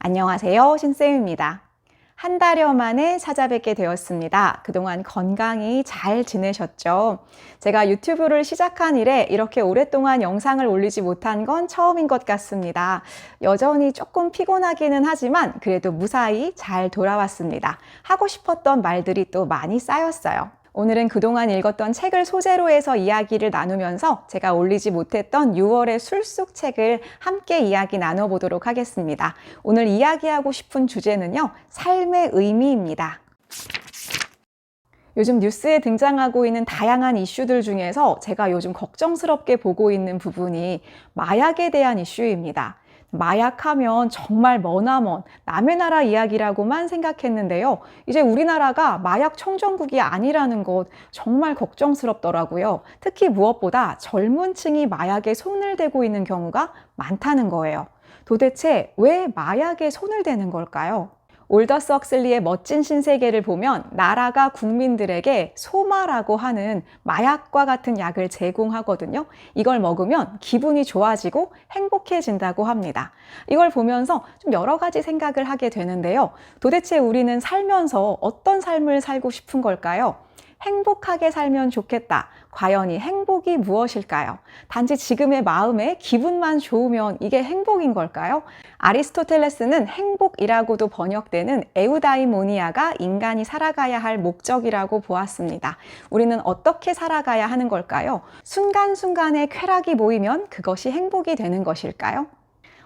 안녕하세요, 신쌤입니다. 한 달여 만에 찾아뵙게 되었습니다. 그동안 건강히 잘 지내셨죠? 제가 유튜브를 시작한 이래 이렇게 오랫동안 영상을 올리지 못한 건 처음인 것 같습니다. 여전히 조금 피곤하기는 하지만 그래도 무사히 잘 돌아왔습니다. 하고 싶었던 말들이 또 많이 쌓였어요. 오늘은 그동안 읽었던 책을 소재로 해서 이야기를 나누면서 제가 올리지 못했던 6월의 술속 책을 함께 이야기 나눠보도록 하겠습니다. 오늘 이야기하고 싶은 주제는요, 삶의 의미입니다. 요즘 뉴스에 등장하고 있는 다양한 이슈들 중에서 제가 요즘 걱정스럽게 보고 있는 부분이 마약에 대한 이슈입니다. 마약하면 정말 머나먼 남의 나라 이야기라고만 생각했는데요. 이제 우리나라가 마약 청정국이 아니라는 것 정말 걱정스럽더라고요. 특히 무엇보다 젊은 층이 마약에 손을 대고 있는 경우가 많다는 거예요. 도대체 왜 마약에 손을 대는 걸까요? 올더스 헉슬리의 멋진 신세계를 보면 나라가 국민들에게 소마라고 하는 마약과 같은 약을 제공하거든요. 이걸 먹으면 기분이 좋아지고 행복해진다고 합니다. 이걸 보면서 좀 여러 가지 생각을 하게 되는데요. 도대체 우리는 살면서 어떤 삶을 살고 싶은 걸까요? 행복하게 살면 좋겠다. 과연 이 행복이 무엇일까요? 단지 지금의 마음에 기분만 좋으면 이게 행복인 걸까요? 아리스토텔레스는 행복이라고도 번역되는 에우다이모니아가 인간이 살아가야 할 목적이라고 보았습니다. 우리는 어떻게 살아가야 하는 걸까요? 순간순간의 쾌락이 모이면 그것이 행복이 되는 것일까요?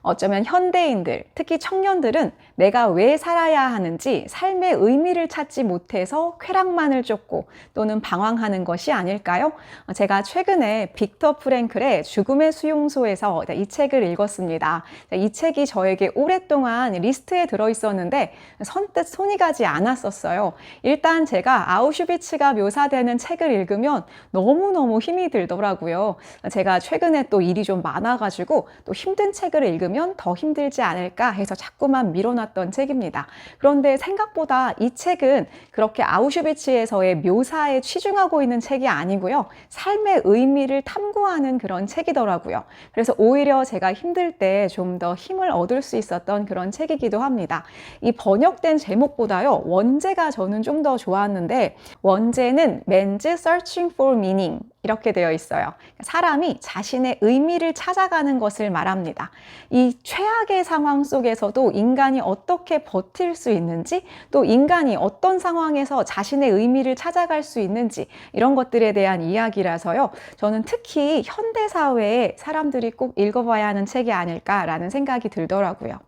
어쩌면 현대인들, 특히 청년들은 내가 왜 살아야 하는지 삶의 의미를 찾지 못해서 쾌락만을 쫓고 또는 방황하는 것이 아닐까요? 제가 최근에 빅터 프랭클의 죽음의 수용소에서 이 책을 읽었습니다. 이 책이 저에게 오랫동안 리스트에 들어있었는데 선뜻 손이 가지 않았었어요. 일단 제가 아우슈비츠가 묘사되는 책을 읽으면 너무너무 힘이 들더라고요. 제가 최근에 또 일이 좀 많아가지고 또 힘든 책을 읽으면 더 힘들지 않을까 해서 자꾸만 밀어놨던 책입니다. 그런데 생각보다 이 책은 그렇게 아우슈비츠에서의 묘사에 치중하고 있는 책이 아니고요. 삶의 의미를 탐구하는 그런 책이더라고요. 그래서 오히려 제가 힘들 때 좀 더 힘을 얻을 수 있었던 그런 책이기도 합니다. 이 번역된 제목보다요. 원제가 저는 좀 더 좋았는데 원제는 Man's Searching for Meaning 이렇게 되어 있어요. 사람이 자신의 의미를 찾아가는 것을 말합니다. 이 최악의 상황 속에서도 인간이 어떻게 버틸 수 있는지, 또 인간이 어떤 상황에서 자신의 의미를 찾아갈 수 있는지 이런 것들에 대한 이야기라서요. 저는 특히 현대사회에 사람들이 꼭 읽어봐야 하는 책이 아닐까라는 생각이 들더라고요.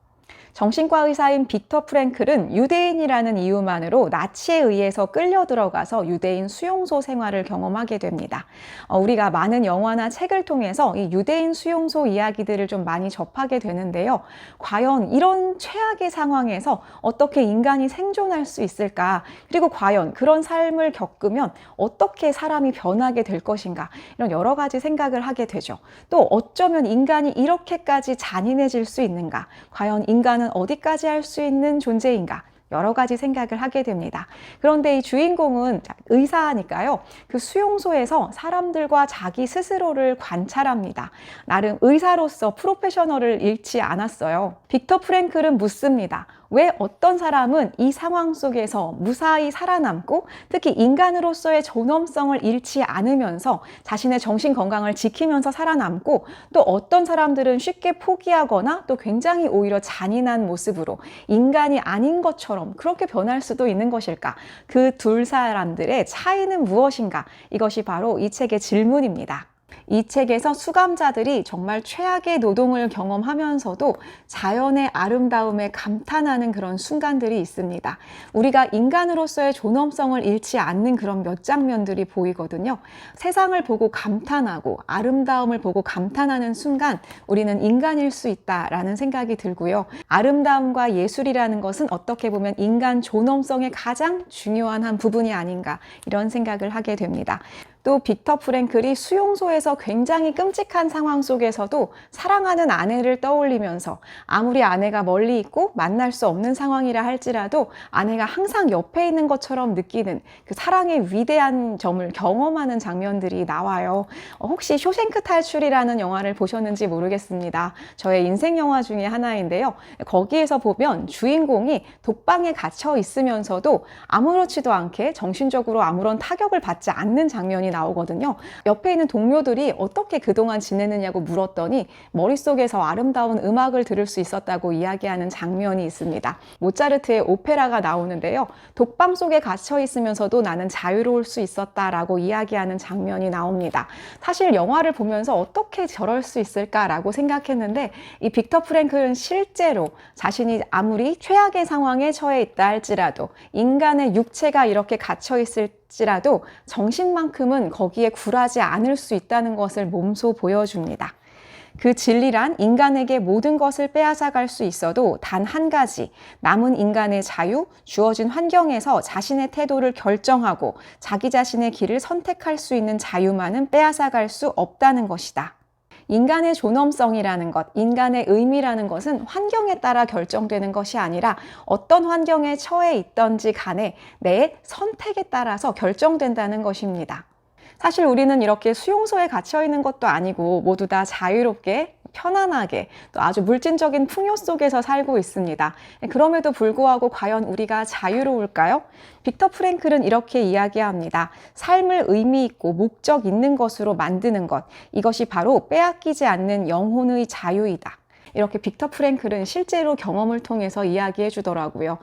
정신과 의사인 빅터 프랭클은 유대인이라는 이유만으로 나치에 의해서 끌려 들어가서 유대인 수용소 생활을 경험하게 됩니다. 우리가 많은 영화나 책을 통해서 이 유대인 수용소 이야기들을 좀 많이 접하게 되는데요. 과연 이런 최악의 상황에서 어떻게 인간이 생존할 수 있을까? 그리고 과연 그런 삶을 겪으면 어떻게 사람이 변하게 될 것인가? 이런 여러 가지 생각을 하게 되죠. 또 어쩌면 인간이 이렇게까지 잔인해질 수 있는가? 과연 인간은 어디까지 할 수 있는 존재인가? 여러 가지 생각을 하게 됩니다. 그런데 이 주인공은 의사니까요. 그 수용소에서 사람들과 자기 스스로를 관찰합니다. 나름 의사로서 프로페셔널을 잃지 않았어요. 빅터 프랭클은 묻습니다. 왜 어떤 사람은 이 상황 속에서 무사히 살아남고 특히 인간으로서의 존엄성을 잃지 않으면서 자신의 정신 건강을 지키면서 살아남고 또 어떤 사람들은 쉽게 포기하거나 또 굉장히 오히려 잔인한 모습으로 인간이 아닌 것처럼 그렇게 변할 수도 있는 것일까? 그 둘 사람들의 차이는 무엇인가? 이것이 바로 이 책의 질문입니다. 이 책에서 수감자들이 정말 최악의 노동을 경험하면서도 자연의 아름다움에 감탄하는 그런 순간들이 있습니다. 우리가 인간으로서의 존엄성을 잃지 않는 그런 몇 장면들이 보이거든요. 세상을 보고 감탄하고 아름다움을 보고 감탄하는 순간 우리는 인간일 수 있다라는 생각이 들고요. 아름다움과 예술이라는 것은 어떻게 보면 인간 존엄성의 가장 중요한 한 부분이 아닌가 이런 생각을 하게 됩니다. 또 빅터 프랭클이 수용소에서 굉장히 끔찍한 상황 속에서도 사랑하는 아내를 떠올리면서 아무리 아내가 멀리 있고 만날 수 없는 상황이라 할지라도 아내가 항상 옆에 있는 것처럼 느끼는 그 사랑의 위대한 점을 경험하는 장면들이 나와요. 혹시 쇼생크 탈출이라는 영화를 보셨는지 모르겠습니다. 저의 인생 영화 중에 하나인데요. 거기에서 보면 주인공이 독방에 갇혀 있으면서도 아무렇지도 않게 정신적으로 아무런 타격을 받지 않는 장면이 나오거든요. 옆에 있는 동료들이 어떻게 그동안 지내느냐고 물었더니 머릿속에서 아름다운 음악을 들을 수 있었다고 이야기하는 장면이 있습니다. 모차르트의 오페라가 나오는데요. 독방 속에 갇혀 있으면서도 나는 자유로울 수 있었다라고 이야기하는 장면이 나옵니다. 사실 영화를 보면서 어떻게 저럴 수 있을까라고 생각했는데 이 빅터 프랭클은 실제로 자신이 아무리 최악의 상황에 처해 있다 할지라도 인간의 육체가 이렇게 갇혀 있을지라도 정신만큼은 거기에 굴하지 않을 수 있다는 것을 몸소 보여줍니다. 그 진리란 인간에게 모든 것을 빼앗아갈 수 있어도 단 한 가지, 남은 인간의 자유, 주어진 환경에서 자신의 태도를 결정하고 자기 자신의 길을 선택할 수 있는 자유만은 빼앗아갈 수 없다는 것이다. 인간의 존엄성이라는 것, 인간의 의미라는 것은 환경에 따라 결정되는 것이 아니라 어떤 환경에 처해 있던지 간에 내 선택에 따라서 결정된다는 것입니다. 사실 우리는 이렇게 수용소에 갇혀 있는 것도 아니고 모두 다 자유롭게 편안하게 또 아주 물질적인 풍요 속에서 살고 있습니다. 그럼에도 불구하고 과연 우리가 자유로울까요? 빅터 프랭클은 이렇게 이야기합니다. 삶을 의미 있고 목적 있는 것으로 만드는 것, 이것이 바로 빼앗기지 않는 영혼의 자유이다. 이렇게 빅터 프랭클은 실제로 경험을 통해서 이야기해 주더라고요.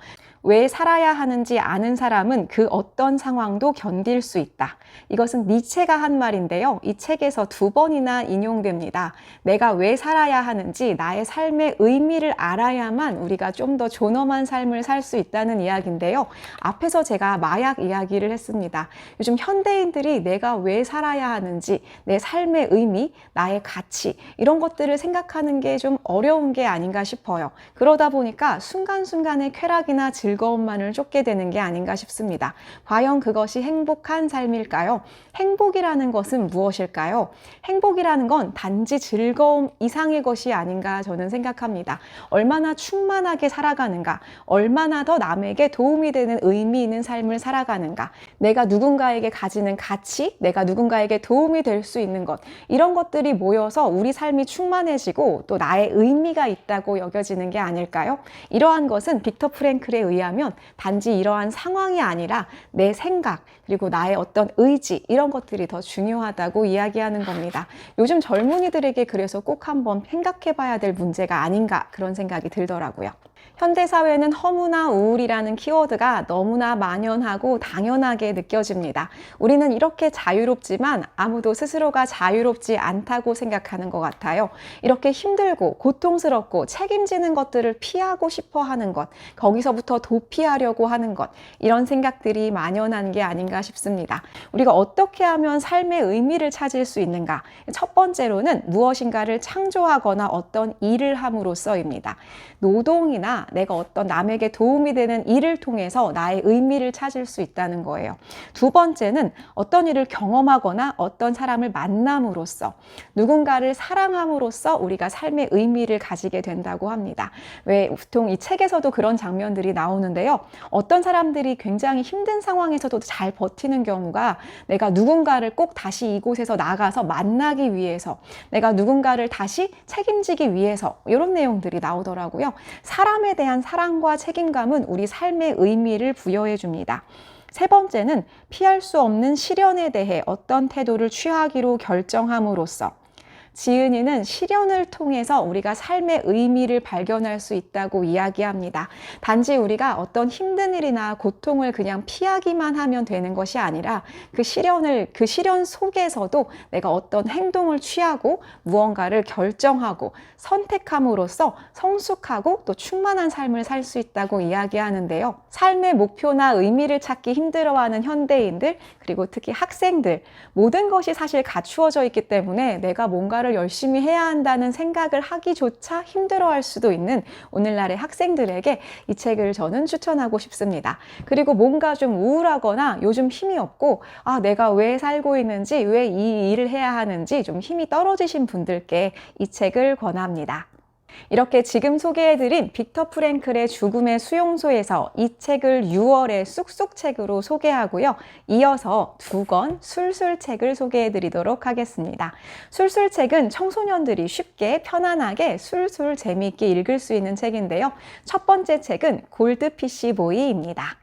왜 살아야 하는지 아는 사람은 그 어떤 상황도 견딜 수 있다. 이것은 니체가 한 말인데요. 이 책에서 2번이나 인용됩니다. 내가 왜 살아야 하는지 나의 삶의 의미를 알아야만 우리가 좀 더 존엄한 삶을 살 수 있다는 이야기인데요. 앞에서 제가 마약 이야기를 했습니다. 요즘 현대인들이 내가 왜 살아야 하는지, 내 삶의 의미, 나의 가치 이런 것들을 생각하는 게 좀 어려운 게 아닌가 싶어요. 그러다 보니까 순간순간의 쾌락이나 즐거움만을 쫓게 되는 게 아닌가 싶습니다. 과연 그것이 행복한 삶일까요? 행복이라는 것은 무엇일까요? 행복이라는 건 단지 즐거움 이상의 것이 아닌가 저는 생각합니다. 얼마나 충만하게 살아가는가, 얼마나 더 남에게 도움이 되는 의미 있는 삶을 살아가는가, 내가 누군가에게 가지는 가치, 내가 누군가에게 도움이 될 수 있는 것, 이런 것들이 모여서 우리 삶이 충만해지고 또 나의 의미가 있다고 여겨지는 게 아닐까요? 이러한 것은 빅터 프랭클에 의하면 단지 이러한 상황이 아니라 내 생각, 그리고 나의 어떤 의지, 이런 것들이 더 중요하다고 이야기하는 겁니다. 요즘 젊은이들에게 그래서 꼭 한번 생각해 봐야 될 문제가 아닌가 그런 생각이 들더라고요. 현대사회는 허무나 우울이라는 키워드가 너무나 만연하고 당연하게 느껴집니다. 우리는 이렇게 자유롭지만 아무도 스스로가 자유롭지 않다고 생각하는 것 같아요. 이렇게 힘들고 고통스럽고 책임지는 것들을 피하고 싶어 하는 것, 거기서부터 도피하려고 하는 것, 이런 생각들이 만연한 게 아닌가 싶습니다. 우리가 어떻게 하면 삶의 의미를 찾을 수 있는가? 첫 번째로는 무엇인가를 창조하거나 어떤 일을 함으로써입니다. 노동이나 내가 어떤 남에게 도움이 되는 일을 통해서 나의 의미를 찾을 수 있다는 거예요. 두 번째는 어떤 일을 경험하거나 어떤 사람을 만남으로써, 누군가를 사랑함으로써 우리가 삶의 의미를 가지게 된다고 합니다. 왜 보통 이 책에서도 그런 장면들이 나오는데요. 어떤 사람들이 굉장히 힘든 상황에서도 잘 버티는 경우가 내가 누군가를 꼭 다시 이곳에서 나가서 만나기 위해서, 내가 누군가를 다시 책임지기 위해서, 이런 내용들이 나오더라고요. 사람에 대한 사랑과 책임감은 우리 삶의 의미를 부여해 줍니다. 세 번째는 피할 수 없는 시련에 대해 어떤 태도를 취하기로 결정함으로써, 지은이는 시련을 통해서 우리가 삶의 의미를 발견할 수 있다고 이야기합니다. 단지 우리가 어떤 힘든 일이나 고통을 그냥 피하기만 하면 되는 것이 아니라 그 시련 속에서도 내가 어떤 행동을 취하고 무언가를 결정하고 선택함으로써 성숙하고 또 충만한 삶을 살 수 있다고 이야기하는데요. 삶의 목표나 의미를 찾기 힘들어하는 현대인들, 그리고 특히 학생들, 모든 것이 사실 갖추어져 있기 때문에 내가 뭔가를 뭔가를 열심히 해야 한다는 생각을 하기조차 힘들어할 수도 있는 오늘날의 학생들에게 이 책을 저는 추천하고 싶습니다. 그리고 뭔가 좀 우울하거나 요즘 힘이 없고 내가 왜 살고 있는지, 왜 이 일을 해야 하는지 좀 힘이 떨어지신 분들께 이 책을 권합니다. 이렇게 지금 소개해드린 빅터 프랭클의 죽음의 수용소에서 이 책을 6월의 쑥쑥책으로 소개하고요. 이어서 2권 술술책을 소개해드리도록 하겠습니다. 술술책은 청소년들이 쉽게 편안하게 술술 재미있게 읽을 수 있는 책인데요. 첫 번째 책은 골드피쉬 보이입니다.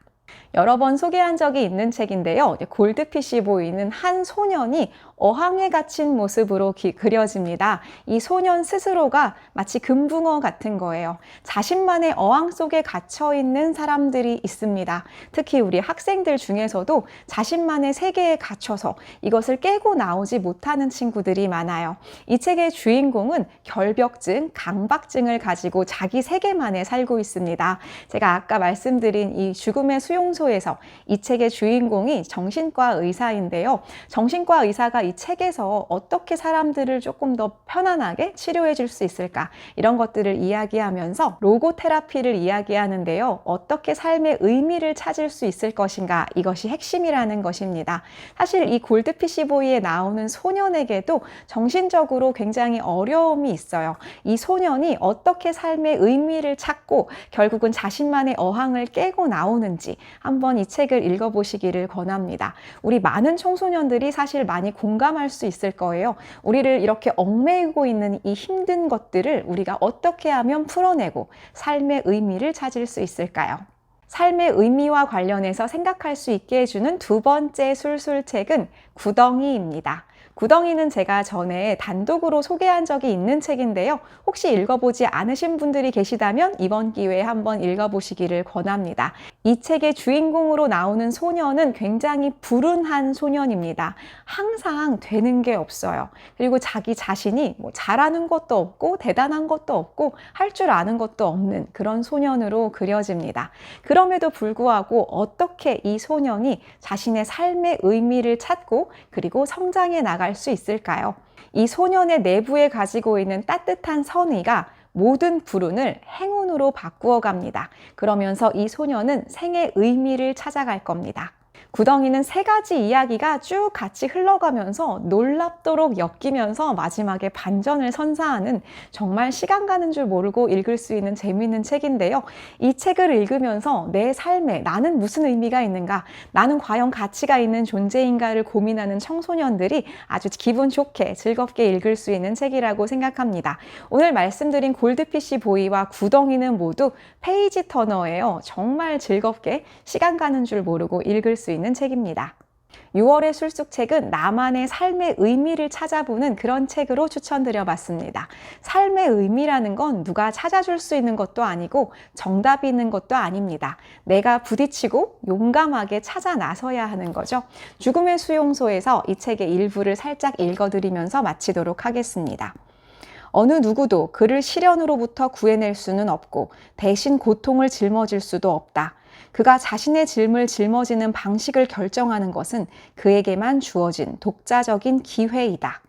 여러 번 소개한 적이 있는 책인데요. 골드피쉬 보이는 한 소년이 어항에 갇힌 모습으로 그려집니다. 이 소년 스스로가 마치 금붕어 같은 거예요. 자신만의 어항 속에 갇혀 있는 사람들이 있습니다. 특히 우리 학생들 중에서도 자신만의 세계에 갇혀서 이것을 깨고 나오지 못하는 친구들이 많아요. 이 책의 주인공은 결벽증, 강박증을 가지고 자기 세계만에 살고 있습니다. 제가 아까 말씀드린 이 죽음의 수용소에서 이 책의 주인공이 정신과 의사인데요. 정신과 의사가 이 책에서 어떻게 사람들을 조금 더 편안하게 치료해 줄 수 있을까, 이런 것들을 이야기하면서 로고 테라피를 이야기하는데요. 어떻게 삶의 의미를 찾을 수 있을 것인가, 이것이 핵심이라는 것입니다. 사실 이 골드피쉬 보이에 나오는 소년에게도 정신적으로 굉장히 어려움이 있어요. 이 소년이 어떻게 삶의 의미를 찾고 결국은 자신만의 어항을 깨고 나오는지 한번 이 책을 읽어보시기를 권합니다. 우리 많은 청소년들이 사실 많이 공감할 수 있을 거예요. 우리를 이렇게 얽매이고 있는 이 힘든 것들을 우리가 어떻게 하면 풀어내고 삶의 의미를 찾을 수 있을까요? 삶의 의미와 관련해서 생각할 수 있게 해주는 2번째 술술책은 구덩이입니다. 구덩이는 제가 전에 단독으로 소개한 적이 있는 책인데요. 혹시 읽어보지 않으신 분들이 계시다면 이번 기회에 한번 읽어보시기를 권합니다. 이 책의 주인공으로 나오는 소년은 굉장히 불운한 소년입니다. 항상 되는 게 없어요. 그리고 자기 자신이 잘하는 것도 없고 대단한 것도 없고 할 줄 아는 것도 없는 그런 소년으로 그려집니다. 그럼에도 불구하고 어떻게 이 소년이 자신의 삶의 의미를 찾고 그리고 성장해 나갈 수 있을까요? 이 소년의 내부에 가지고 있는 따뜻한 선의가 모든 불운을 행운으로 바꾸어 갑니다. 그러면서 이 소년은 생의 의미를 찾아갈 겁니다. 구덩이는 3가지 이야기가 쭉 같이 흘러가면서 놀랍도록 엮이면서 마지막에 반전을 선사하는, 정말 시간 가는 줄 모르고 읽을 수 있는 재미있는 책인데요. 이 책을 읽으면서 내 삶에 나는 무슨 의미가 있는가, 나는 과연 가치가 있는 존재인가를 고민하는 청소년들이 아주 기분 좋게 즐겁게 읽을 수 있는 책이라고 생각합니다. 오늘 말씀드린 골드피쉬 보이와 구덩이는 모두 페이지 터너예요. 정말 즐겁게 시간 가는 줄 모르고 읽을 수 있는 책입니다. 6월의 술쑥책은 나만의 삶의 의미를 찾아보는 그런 책으로 추천드려봤습니다. 삶의 의미라는 건 누가 찾아줄 수 있는 것도 아니고 정답이 있는 것도 아닙니다. 내가 부딪히고 용감하게 찾아 나서야 하는 거죠. 죽음의 수용소에서 이 책의 일부를 살짝 읽어드리면서 마치도록 하겠습니다. 어느 누구도 그를 시련으로부터 구해낼 수는 없고 대신 고통을 짊어질 수도 없다. 그가 자신의 짐을 짊어지는 방식을 결정하는 것은 그에게만 주어진 독자적인 기회이다.